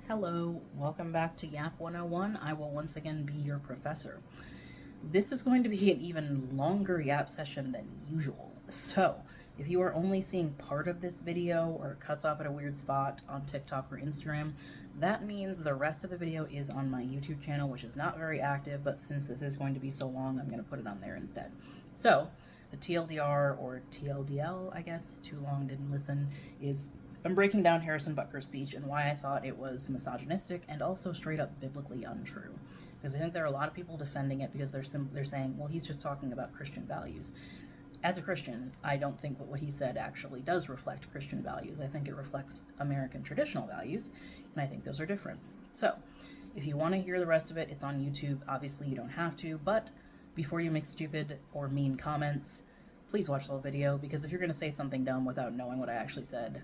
Hello, welcome back to Yap 101. I will once again be your professor. This is going to be an even longer Yap session than usual. So, if you are only seeing part of this video or it cuts off at a weird spot on TikTok or Instagram, that means the rest of the video is on my YouTube channel, which is not very active, but since this is going to be so long, I'm going to put it on there instead. So, the TLDR, or TLDL, I guess, too long didn't listen, is I'm breaking down Harrison Butker's speech and why I thought it was misogynistic and also straight up biblically untrue. Because I think there are a lot of people defending it because they're saying, well, he's just talking about Christian values. As a Christian, I don't think what he said actually does reflect Christian values. I think it reflects American traditional values, and I think those are different. So, if you want to hear the rest of it, it's on YouTube. Obviously, you don't have to, but before you make stupid or mean comments, please watch the whole video, because if you're going to say something dumb without knowing what I actually said,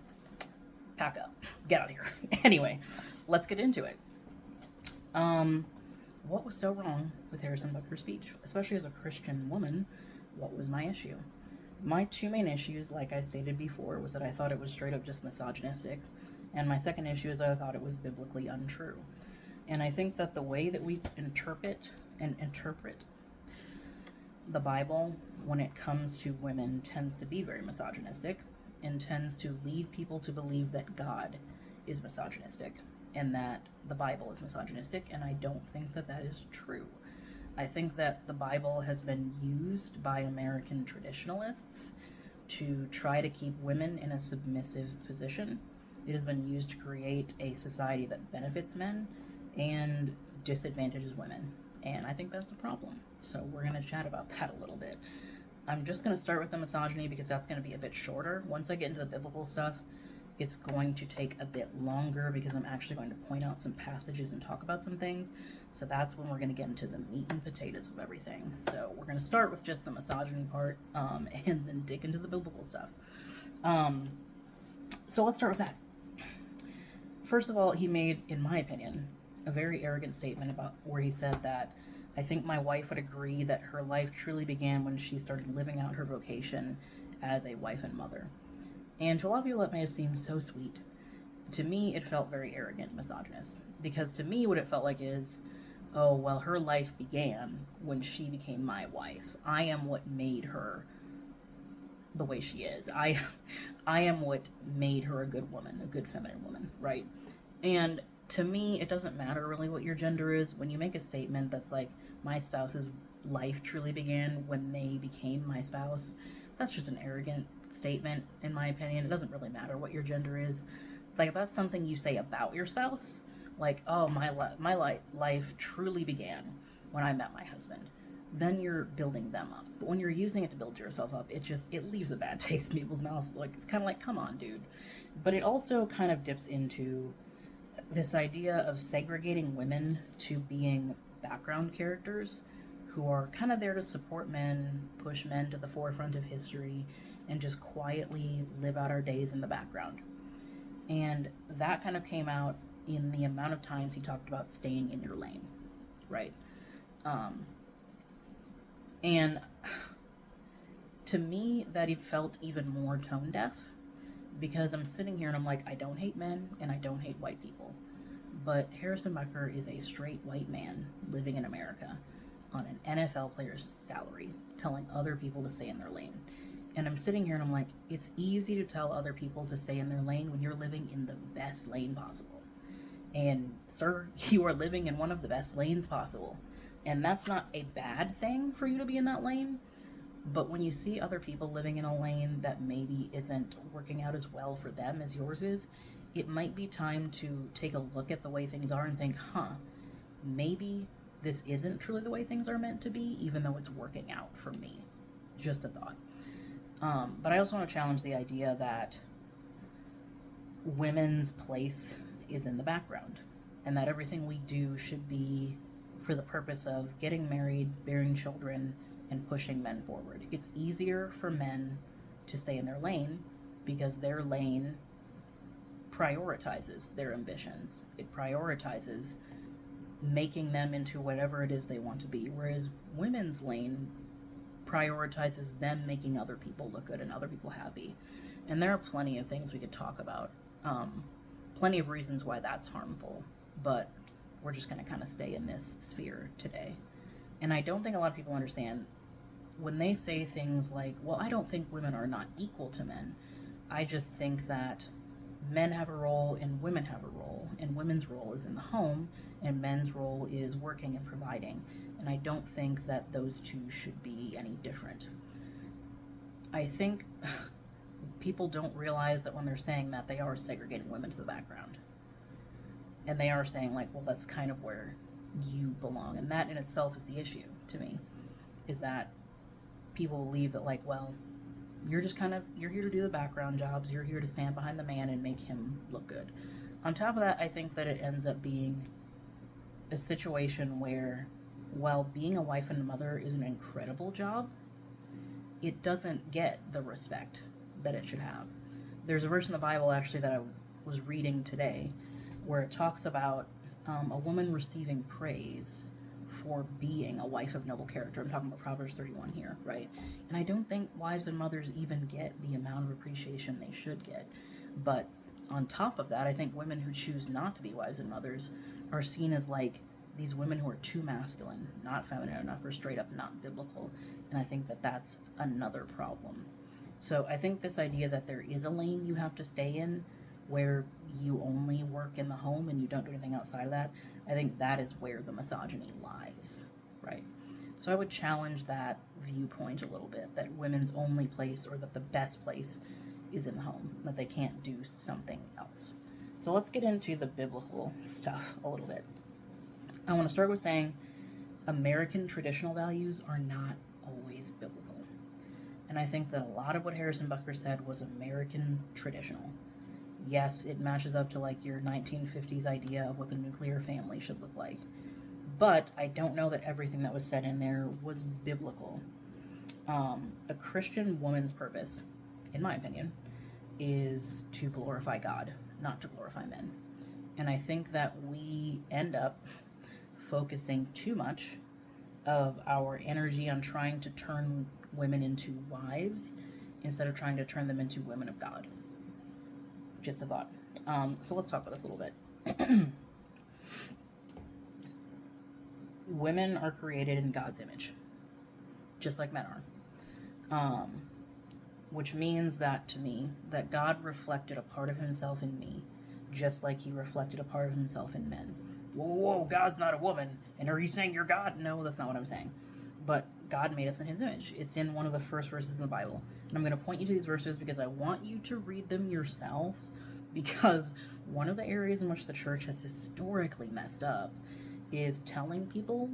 pack up. Get out of here. Anyway, let's get into it. What was so wrong with Harrison Butker's speech? Especially as a Christian woman, what was my issue? My two main issues, like I stated before, was that I thought it was straight up just misogynistic, and my second issue is that I thought it was biblically untrue. And I think that the way that we interpret the Bible when it comes to women tends to be very misogynistic, and tends to lead people to believe that God is misogynistic and that the Bible is misogynistic, and I don't think that that is true. I think that the Bible has been used by American traditionalists to try to keep women in a submissive position. It has been used to create a society that benefits men and disadvantages women, and I think that's a problem. So we're going to chat about that a little bit. I'm just going to start with the misogyny because that's going to be a bit shorter. Once I get into the biblical stuff, it's going to take a bit longer because I'm actually going to point out some passages and talk about some things. So that's when we're going to get into the meat and potatoes of everything. So we're going to start with just the misogyny part and then dig into the biblical stuff. So let's start with that. First of all, he made, in my opinion, a very arrogant statement about where he said that I think my wife would agree that her life truly began when she started living out her vocation as a wife and mother. And to a lot of people, that may have seemed so sweet. To me, it felt very arrogant, misogynist. Because to me, what it felt like is, oh, well, her life began when she became my wife. I am what made her the way she is. I am what made her a good woman, a good feminine woman, right? And to me, it doesn't matter really what your gender is. When you make a statement that's like, my spouse's life truly began when they became my spouse, that's just an arrogant statement, in my opinion. It doesn't really matter what your gender is. Like, if that's something you say about your spouse, like, oh, my life truly began when I met my husband, then you're building them up. But when you're using it to build yourself up, it leaves a bad taste in people's mouths. Like, it's kind of like, come on, dude. But it also kind of dips into this idea of segregating women to being background characters who are kind of there to support men, push men to the forefront of history, and just quietly live out our days in the background. And that kind of came out in the amount of times he talked about staying in your lane, right? And to me, that he felt even more tone deaf, because I'm sitting here and I'm like, I don't hate men and I don't hate white people. But Harrison Butker is a straight white man living in America on an NFL player's salary, telling other people to stay in their lane. And I'm sitting here and I'm like, it's easy to tell other people to stay in their lane when you're living in the best lane possible. And sir, you are living in one of the best lanes possible. And that's not a bad thing for you to be in that lane. But when you see other people living in a lane that maybe isn't working out as well for them as yours is, it might be time to take a look at the way things are and think, maybe this isn't truly the way things are meant to be, even though it's working out for me. Just a thought. But I also want to challenge the idea that women's place is in the background, and that everything we do should be for the purpose of getting married, bearing children, and pushing men forward. It's easier for men to stay in their lane because their lane prioritizes their ambitions. It prioritizes making them into whatever it is they want to be, whereas women's lane prioritizes them making other people look good and other people happy. And there are plenty of things we could talk about plenty of reasons why that's harmful, but we're just going to kind of stay in this sphere today. And I don't think a lot of people understand when they say things like, well, I don't think women are not equal to men. I just think that men have a role and women have a role, and women's role is in the home and men's role is working and providing. And I don't think that those two should be any different. I think people don't realize that when they're saying that, they are segregating women to the background. And they are saying, like, well, that's kind of where you belong. And that in itself is the issue to me, is that people believe that, like, well, you're here to do the background jobs. You're here to stand behind the man and make him look good. On top of that, I think that it ends up being a situation where, while being a wife and a mother is an incredible job, it doesn't get the respect that it should have. There's a verse in the Bible, actually, that I was reading today where it talks about a woman receiving praise for being a wife of noble character. I'm talking about Proverbs 31 here, right? And I don't think wives and mothers even get the amount of appreciation they should get. But on top of that, I think women who choose not to be wives and mothers are seen as like these women who are too masculine, not feminine enough, or straight up not biblical. And I think that that's another problem. So I think this idea that there is a lane you have to stay in where you only work in the home and you don't do anything outside of that, I think that is where the misogyny lies, right? So I would challenge that viewpoint a little bit, that women's only place, or that the best place, is in the home, that they can't do something else. So let's get into the biblical stuff a little bit. I want to start with saying American traditional values are not always biblical. And I think that a lot of what Harrison Butker said was American traditional. Yes, it matches up to like your 1950s idea of what the nuclear family should look like. But I don't know that everything that was said in there was biblical. A Christian woman's purpose, in my opinion, is to glorify God, not to glorify men. And I think that we end up focusing too much of our energy on trying to turn women into wives instead of trying to turn them into women of God. Just a thought. So let's talk about this a little bit. Women are created in God's image, just like men are. Which means that, to me, that God reflected a part of himself in me, just like he reflected a part of himself in men. Whoa, God's not a woman. And are you saying you're God? No, that's not what I'm saying. But God made us in his image. It's in one of the first verses in the Bible. And I'm going to point you to these verses because I want you to read them yourself, because one of the areas in which the church has historically messed up is telling people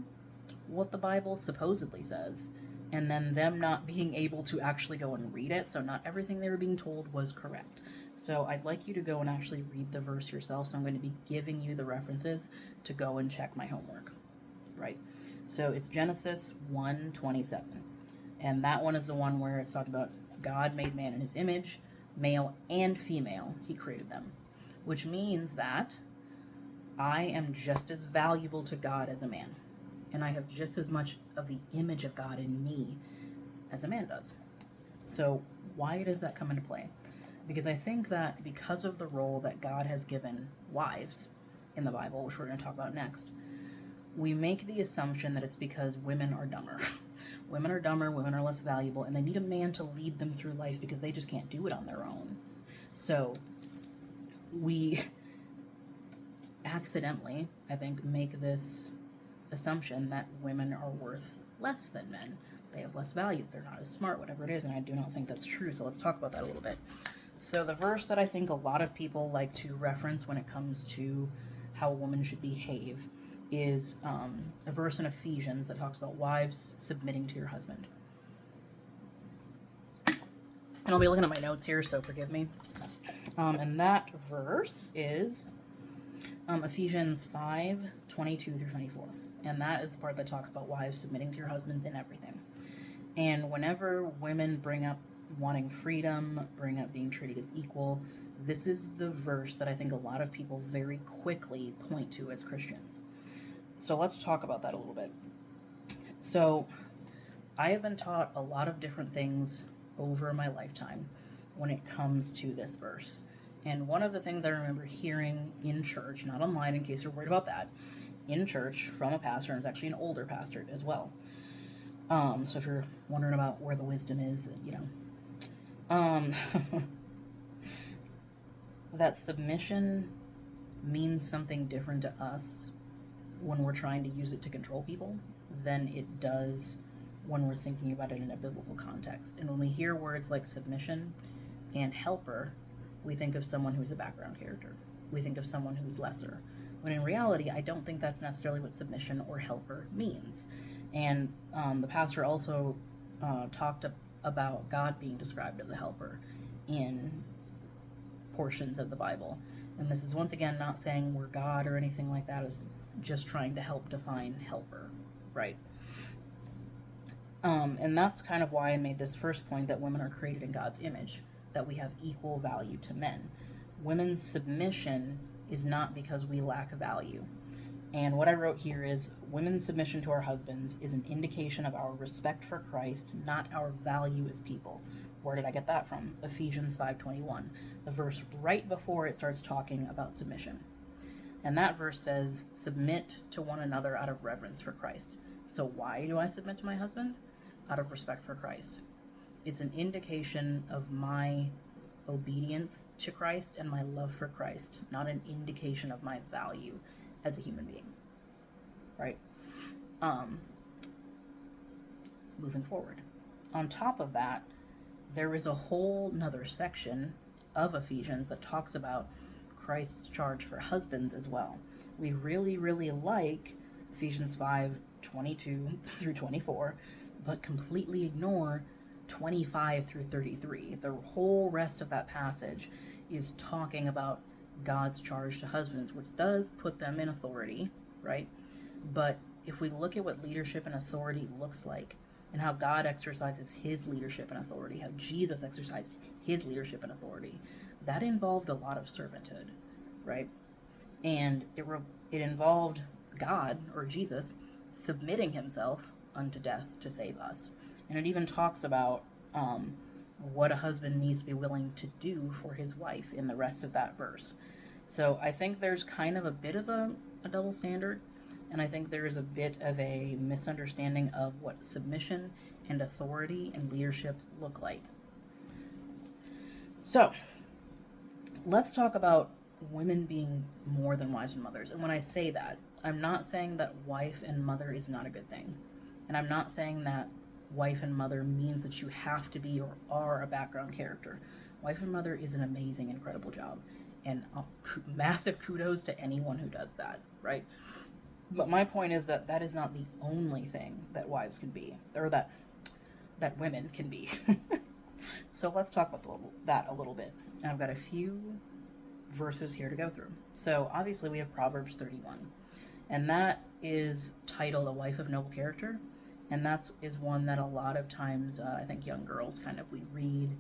what the Bible supposedly says, and then them not being able to actually go and read it, so not everything they were being told was correct. So I'd like you to go and actually read the verse yourself, so I'm going to be giving you the references to go and check my homework, right? So it's Genesis 1:27, and that one is the one where it's talking about God made man in his image, male and female, he created them, which means that I am just as valuable to God as a man, and I have just as much of the image of God in me as a man does. So why does that come into play? Because I think that because of the role that God has given wives in the Bible, which we're going to talk about next, we make the assumption that it's because women are dumber. Women are dumber, women are less valuable, and they need a man to lead them through life because they just can't do it on their own. So we accidentally, I think, make this assumption that women are worth less than men. They have less value, they're not as smart, whatever it is, and I do not think that's true, so let's talk about that a little bit. So the verse that I think a lot of people like to reference when it comes to how a woman should behave is a verse in Ephesians that talks about wives submitting to your husband. And I'll be looking at my notes here, so forgive me. And that verse is Ephesians 5:22-24. And that is the part that talks about wives submitting to your husbands in everything. And whenever women bring up wanting freedom, bring up being treated as equal, this is the verse that I think a lot of people very quickly point to as Christians. So let's talk about that a little bit. So I have been taught a lot of different things over my lifetime when it comes to this verse. And one of the things I remember hearing in church, not online in case you're worried about that, in church from a pastor, and it's actually an older pastor as well. So if you're wondering about where the wisdom is, that submission means something different to us when we're trying to use it to control people than it does when we're thinking about it in a biblical context. And when we hear words like submission and helper, we think of someone who's a background character. We think of someone who's lesser. When in reality, I don't think that's necessarily what submission or helper means. And the pastor also talked about God being described as a helper in portions of the Bible. And this is once again not saying we're God or anything like that. It's just trying to help define helper, right? And that's kind of why I made this first point, that women are created in God's image, that we have equal value to men. Women's submission is not because we lack value. And what I wrote here is, women's submission to our husbands is an indication of our respect for Christ, not our value as people. Where did I get that from? Ephesians 5:21, the verse right before it starts talking about submission. And that verse says, submit to one another out of reverence for Christ. So why do I submit to my husband? Out of respect for Christ. It's an indication of my obedience to Christ and my love for Christ, not an indication of my value as a human being, right? Moving forward. On top of that, there is a whole nother section of Ephesians that talks about Christ's charge for husbands as well. We really, really like Ephesians 5:22 through 24, but completely ignore 25 through 33. The whole rest of that passage is talking about God's charge to husbands, which does put them in authority, right? But if we look at what leadership and authority looks like, and how God exercises his leadership and authority, how Jesus exercised his leadership and authority, that involved a lot of servanthood, right? And it involved God, or Jesus, submitting himself unto death to save us. And it even talks about what a husband needs to be willing to do for his wife in the rest of that verse. So I think there's kind of a bit of a double standard, and I think there is a bit of a misunderstanding of what submission and authority and leadership look like. So let's talk about women being more than wives and mothers. And when I say that, I'm not saying that wife and mother is not a good thing. And I'm not saying that wife and mother means that you have to be or are a background character. Wife and mother is an amazing, incredible job. And massive kudos to anyone who does that, right? But my point is that that is not the only thing that wives can be, or that women can be. So let's talk about that a little bit. And I've got a few verses here to go through. So obviously we have Proverbs 31. And that is titled A Wife of Noble Character. And that is one that a lot of times, I think young girls we read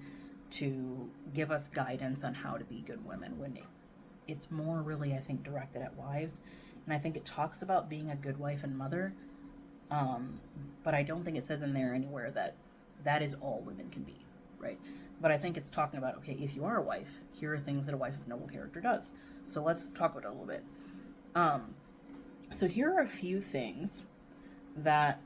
to give us guidance on how to be good women, when it's more really, I think, directed at wives. And I think it talks about being a good wife and mother. But I don't think it says in there anywhere that is all women can be, right? But I think it's talking about, okay, if you are a wife, here are things that a wife of noble character does. So let's talk about it a little bit. So here are a few things that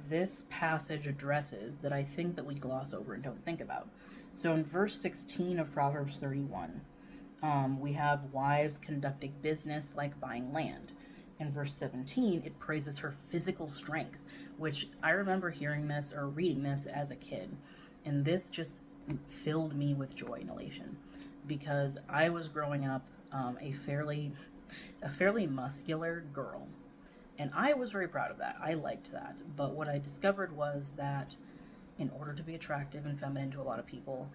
this passage addresses that I think that we gloss over and don't think about. So in verse 16 of Proverbs 31, we have wives conducting business like buying land. In verse 17, it praises her physical strength, which I remember hearing this or reading this as a kid. And this just filled me with joy and elation, because I was growing up a fairly muscular girl. And I was very proud of that. I liked that. But what I discovered was that in order to be attractive and feminine to a lot of people,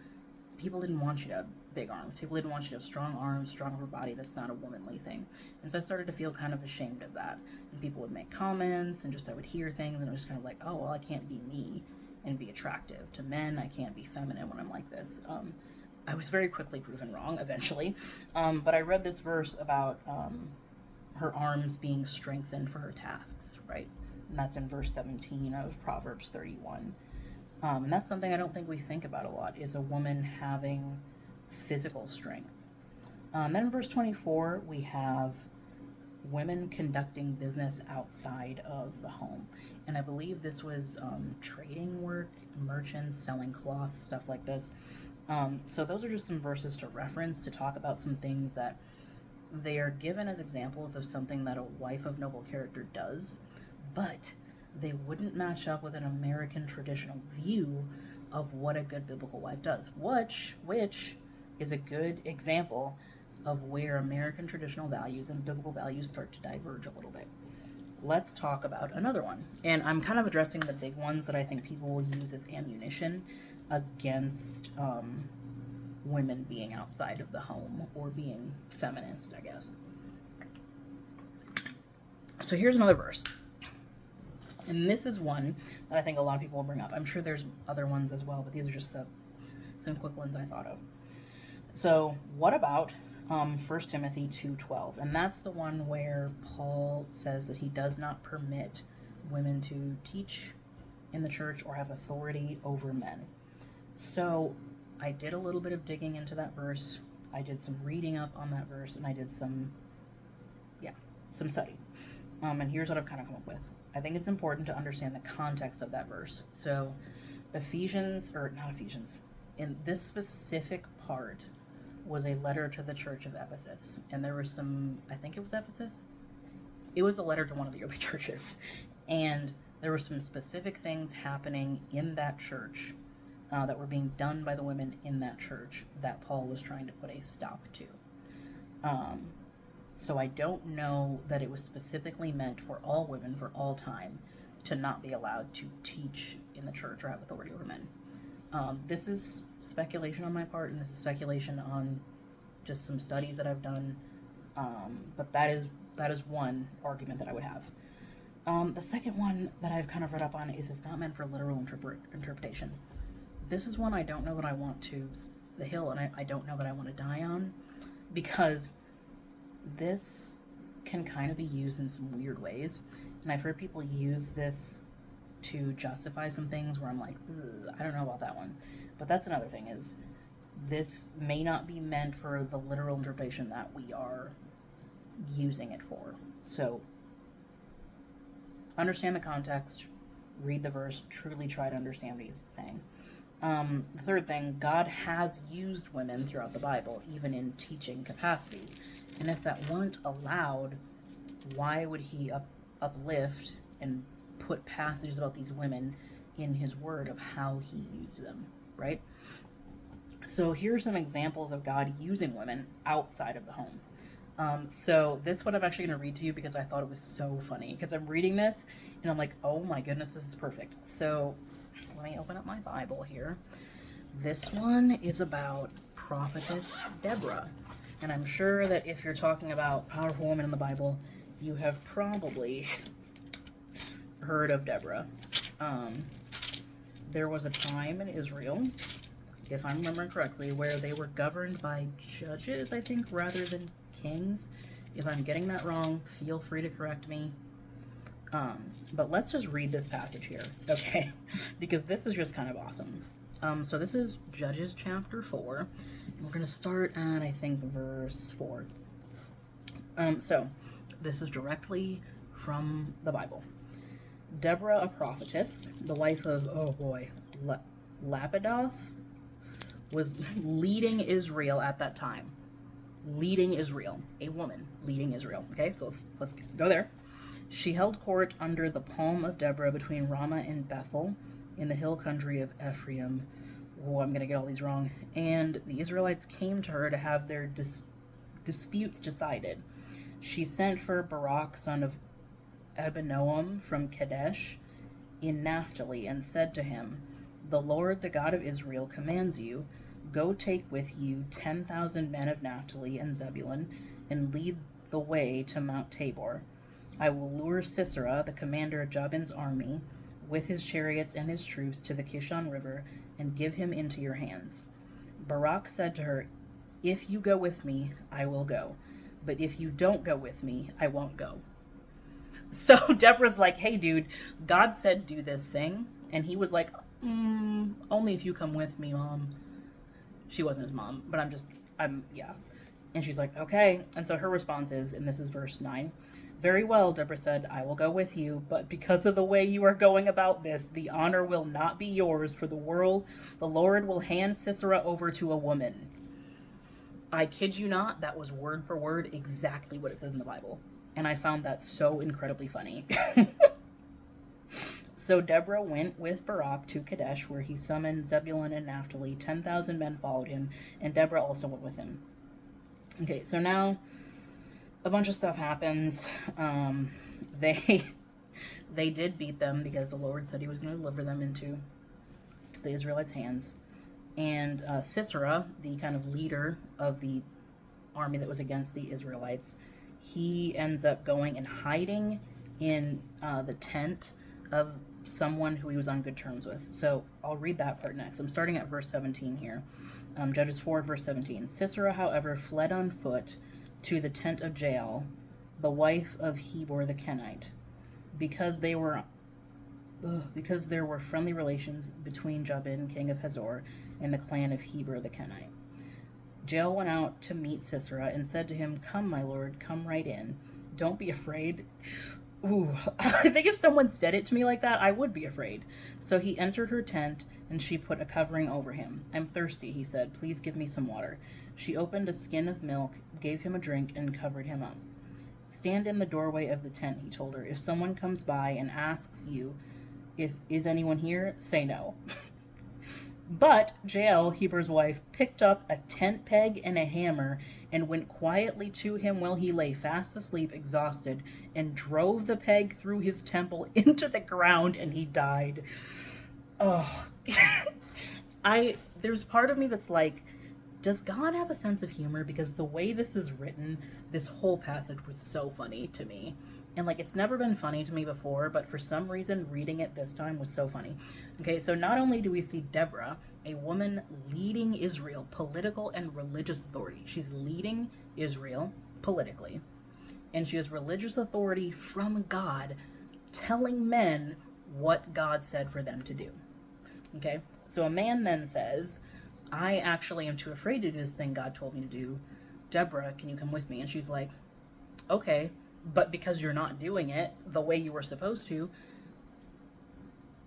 people didn't want you to have big arms. People didn't want you to have strong arms, strong upper body. That's not a womanly thing. And so I started to feel kind of ashamed of that. And people would make comments, and I would hear things, and it was kind of like, oh, well, I can't be me and be attractive to men. I can't be feminine when I'm like this. I was very quickly proven wrong eventually. But I read this verse about her arms being strengthened for her tasks, right? And that's in verse 17 of Proverbs 31. And that's something I don't think we think about a lot, is a woman having physical strength. Then in verse 24, we have women conducting business outside of the home. And I believe this was trading work, merchants selling cloths, stuff like this. So those are just some verses to reference to talk about some things that they are given as examples of something that a wife of noble character does, but they wouldn't match up with an American traditional view of what a good biblical wife does, which is a good example of where American traditional values and biblical values start to diverge a little bit. Let's talk about another one. And I'm kind of addressing the big ones that I think people will use as ammunition against women being outside of the home or being feminist, I guess. So here's another verse. And this is one that I think a lot of people will bring up. I'm sure there's other ones as well, but these are just some quick ones I thought of. So what about 1 Timothy 2:12? And that's the one where Paul says that he does not permit women to teach in the church or have authority over men. So I did a little bit of digging into that verse. I did some reading up on that verse, and I did some study. And here's what I've kind of come up with. I think it's important to understand the context of that verse. So in this specific part was a letter to the church of Ephesus. And there was I think it was Ephesus? It was a letter to one of the early churches. And there were some specific things happening in that church that were being done by the women in that church that Paul was trying to put a stop to. So I don't know that it was specifically meant for all women for all time to not be allowed to teach in the church or have authority over men. This is speculation on my part, and this is speculation on just some studies that I've done. But that is one argument that I would have. The second one that I've kind of read up on is it's not meant for literal interpretation. This is one I don't know that I want to the hill, and I don't know that I want to die on, because this can kind of be used in some weird ways. And I've heard people use this to justify some things where I'm like, I don't know about that one. But that's another thing, is this may not be meant for the literal interpretation that we are using it for. So understand the context, read the verse, truly try to understand what he's saying. The third thing, God has used women throughout the Bible, even in teaching capacities. And if that weren't allowed, why would he uplift and put passages about these women in his word of how he used them, right? So here are some examples of God using women outside of the home. So this one I'm actually going to read to you because I thought it was so funny, because I'm reading this and I'm like, oh my goodness, this is perfect. So let me open up my Bible here. This one is about prophetess Deborah. And I'm sure that if you're talking about powerful women in the Bible, you have probably heard of Deborah. There was a time in Israel, if I'm remembering correctly, where they were governed by judges, I think, rather than kings. If I'm getting that wrong, feel free to correct me. But let's just read this passage here, okay? Because this is just kind of awesome. So this is Judges chapter 4. And we're going to start at, I think, verse 4. So this is directly from the Bible. Deborah, a prophetess, the wife of, Lapidoth, was leading Israel at that time. Leading Israel. A woman leading Israel. Okay, so let's go there. She held court under the palm of Deborah between Ramah and Bethel in the hill country of Ephraim. Oh, I'm going to get all these wrong. And the Israelites came to her to have their disputes decided. She sent for Barak, son of Abinoam from Kadesh in Naphtali, and said to him, "The Lord, the God of Israel, commands you, go take with you 10,000 men of Naphtali and Zebulun, and lead the way to Mount Tabor. I will lure Sisera, the commander of Jabin's army, with his chariots and his troops to the Kishon River, and give him into your hands." Barak said to her, "If you go with me, I will go. But if you don't go with me, I won't go." So Deborah's like, hey, dude, God said do this thing. And he was like, only if you come with me, Mom. She wasn't his mom, but yeah. And she's like, okay. And so her response is, and this is verse 9, very well, Deborah said, I will go with you, but because of the way you are going about this, the honor will not be yours, for the Lord will hand Sisera over to a woman. I kid you not, that was word for word exactly what it says in the Bible. And I found that so incredibly funny. So Deborah went with Barak to Kadesh, where he summoned Zebulun and Naphtali. 10,000 men followed him, and Deborah also went with him. Okay, so now a bunch of stuff happens. They did beat them because the Lord said he was going to deliver them into the Israelites' hands. And Sisera, the kind of leader of the army that was against the Israelites, he ends up going and hiding in the tent of someone who he was on good terms with. So I'll read that part next. I'm starting at verse 17 here. Judges 4, verse 17. Sisera, however, fled on foot to the tent of Jael, the wife of Heber the Kenite, because there were friendly relations between Jabin, king of Hazor, and the clan of Heber the Kenite. Jael went out to meet Sisera and said to him, come, my lord, come right in. Don't be afraid. Ooh, I think if someone said it to me like that, I would be afraid. So he entered her tent, and she put a covering over him. I'm thirsty, he said. Please give me some water. She opened a skin of milk, gave him a drink, and covered him up. Stand in the doorway of the tent, he told her. If someone comes by and asks you, is anyone here? Say no. But Jael, Heber's wife, picked up a tent peg and a hammer and went quietly to him while he lay fast asleep, exhausted, and drove the peg through his temple into the ground, and he died. Oh. There's part of me that's like, does God have a sense of humor? Because the way this is written, this whole passage was so funny to me. And like, it's never been funny to me before, but for some reason reading it this time was so funny. Okay, so not only do we see Deborah, a woman leading Israel, political and religious authority. She's leading Israel politically, and she has religious authority from God, telling men what God said for them to do. Okay, so a man then says, I actually am too afraid to do this thing God told me to do. Deborah, can you come with me? And she's like, okay, but because you're not doing it the way you were supposed to,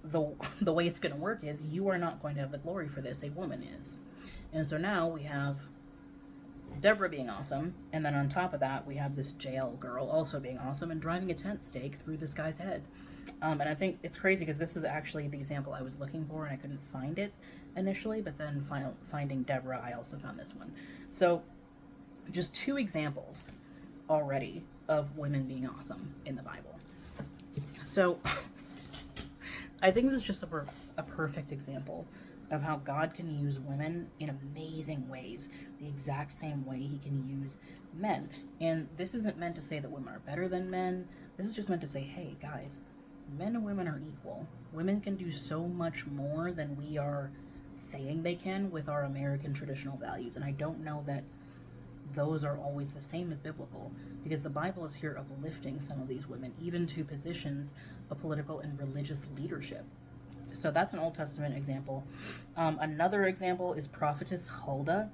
the way it's going to work is you are not going to have the glory for this. A woman is. And so now we have Deborah being awesome, and then on top of that, we have this Jael girl also being awesome and driving a tent stake through this guy's head. And I think it's crazy because this is actually the example I was looking for, and I couldn't find it initially, but then finding Deborah, I also found this one. So just 2 examples already of women being awesome in the Bible. So I think this is just a perfect example of how God can use women in amazing ways, the exact same way he can use men. And this isn't meant to say that women are better than men. This is just meant to say, hey, guys, men and women are equal. Women can do so much more than we are saying they can with our American traditional values. And I don't know that those are always the same as biblical, because the Bible is here uplifting some of these women, even to positions of political and religious leadership. So that's an Old Testament example. Another example is prophetess Huldah.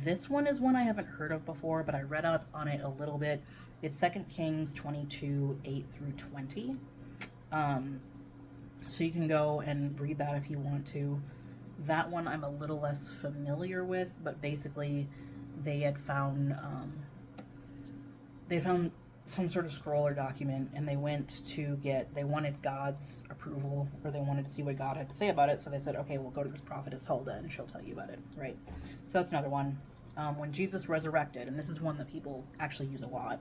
This one is one I haven't heard of before, but I read up on it a little bit. It's 2 Kings 22, 8 through 20. So you can go and read that if you want to. That one I'm a little less familiar with, but basically they had found some sort of scroll or document, and they wanted God's approval, or they wanted to see what God had to say about it. So they said, okay, we'll go to this prophetess Huldah and she'll tell you about it, right? So that's another one. When Jesus resurrected, and this is one that people actually use a lot,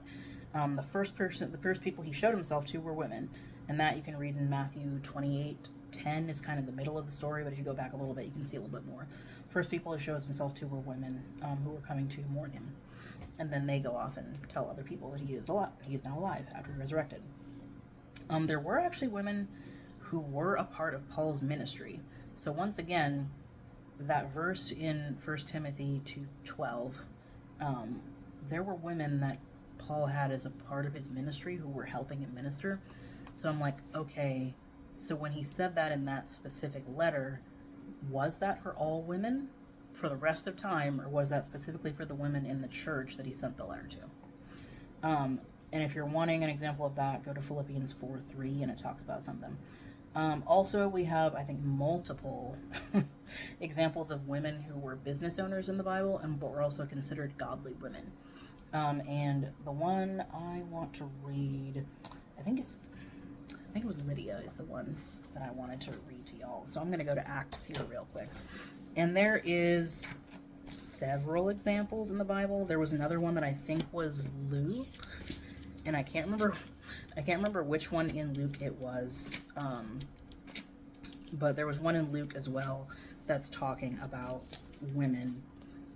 the first people he showed himself to were women, and that you can read in Matthew 28:10 is kind of the middle of the story, but if you go back a little bit, you can see a little bit more. First people he shows himself to were women who were coming to mourn him. And then they go off and tell other people that he is now alive after he resurrected. There were actually women who were a part of Paul's ministry. So once again, that verse in 1 Timothy 2:12, there were women that Paul had as a part of his ministry who were helping him minister. So I'm like, okay, so when he said that in that specific letter, was that for all women? for the rest of time, or was that specifically for the women in the church that he sent the letter to? And if you're wanting an example of that, go to Philippians 4:3, and it talks about something. Also, we have, I think, multiple examples of women who were business owners in the Bible, and but were also considered godly women. And the one I want to read, I think it was Lydia is the one that I wanted to read to y'all. So I'm going to go to Acts here real quick. And there is several examples in the Bible. There was another one that I think was Luke, and I can't remember which one in Luke it was. But there was one in Luke as well that's talking about women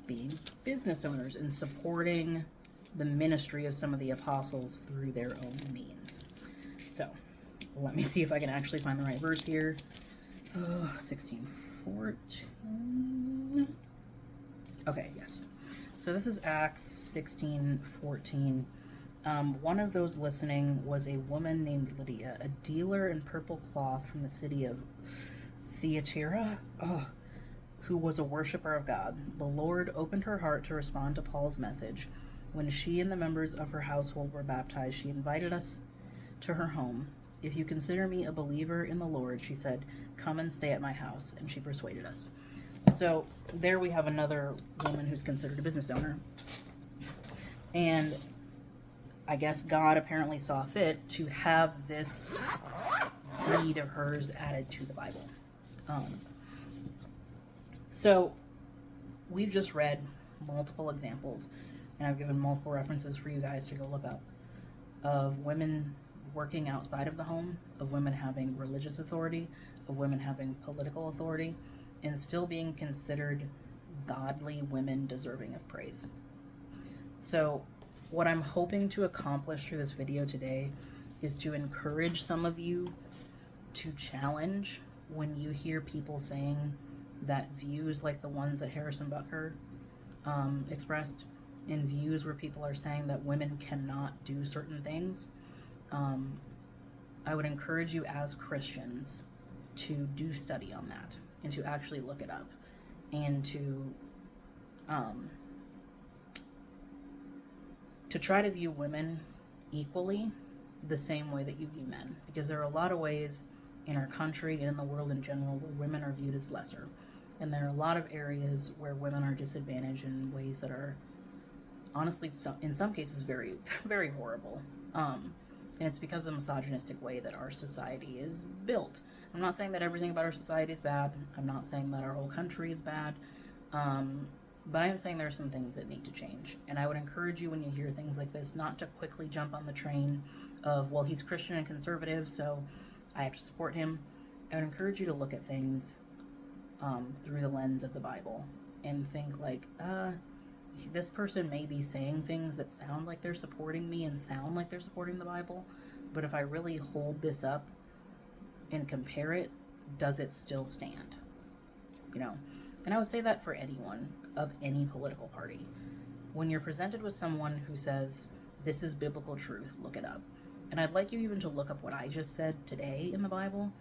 being business owners and supporting the ministry of some of the apostles through their own means. So let me see if I can actually find the right verse here. 16:14. Okay, yes. So this is Acts 16:14. One of those listening was a woman named Lydia, a dealer in purple cloth from the city of Thyatira, who was a worshiper of God. The Lord opened her heart to respond to Paul's message. When she and the members of her household were baptized, she invited us to her home. If you consider me a believer in the Lord, she said, come and stay at my house. And she persuaded us. So there we have another woman who's considered a business owner. And I guess God apparently saw fit to have this deed of hers added to the Bible. So we've just read multiple examples, and I've given multiple references for you guys to go look up, of women working outside of the home, of women having religious authority, of women having political authority, and still being considered godly women deserving of praise. So what I'm hoping to accomplish through this video today is to encourage some of you to challenge when you hear people saying that views like the ones that Harrison Butker expressed, and views where people are saying that women cannot do certain things. I would encourage you as Christians to do study on that and to actually look it up and to try to view women equally the same way that you view men, because there are a lot of ways in our country and in the world in general where women are viewed as lesser, and there are a lot of areas where women are disadvantaged in ways that are honestly in some cases very, very horrible. And it's because of the misogynistic way that our society is built. I'm not saying that everything about our society is bad. I'm not saying that our whole country is bad. But I am saying there are some things that need to change. And I would encourage you, when you hear things like this, not to quickly jump on the train of, well, he's Christian and conservative, so I have to support him. I would encourage you to look at things through the lens of the Bible and think like, this person may be saying things that sound like they're supporting me and sound like they're supporting the Bible, but if I really hold this up and compare it, does it still stand? You know? And I would say that for anyone of any political party. When you're presented with someone who says, this is biblical truth, look it up. And I'd like you even to look up what I just said today in the Bible.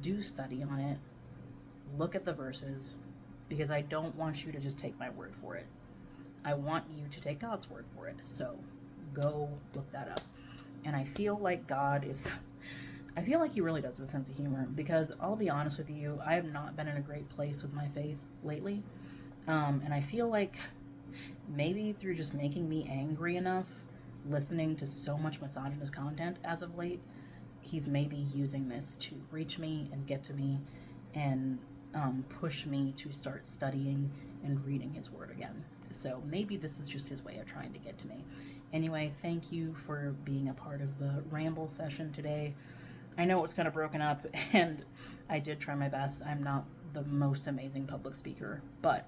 Do study on it. Look at the verses, because I don't want you to just take my word for it. I want you to take God's word for it. So go look that up. And I feel like I feel like he really does have a sense of humor, because I'll be honest with you, I have not been in a great place with my faith lately. And I feel like maybe through just making me angry enough, listening to so much misogynist content as of late, he's maybe using this to reach me and get to me and push me to start studying and reading his word again. So maybe this is just his way of trying to get to me. Anyway, thank you for being a part of the ramble session today. I know it was kind of broken up, and I did try my best. I'm not the most amazing public speaker, but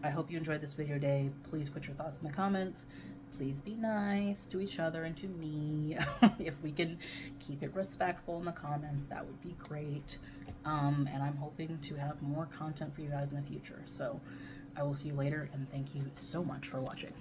I hope you enjoyed this video today. Please put your thoughts in the comments. Please be nice to each other and to me. If we can keep it respectful in the comments, that would be great. And I'm hoping to have more content for you guys in the future. So I will see you later, and thank you so much for watching.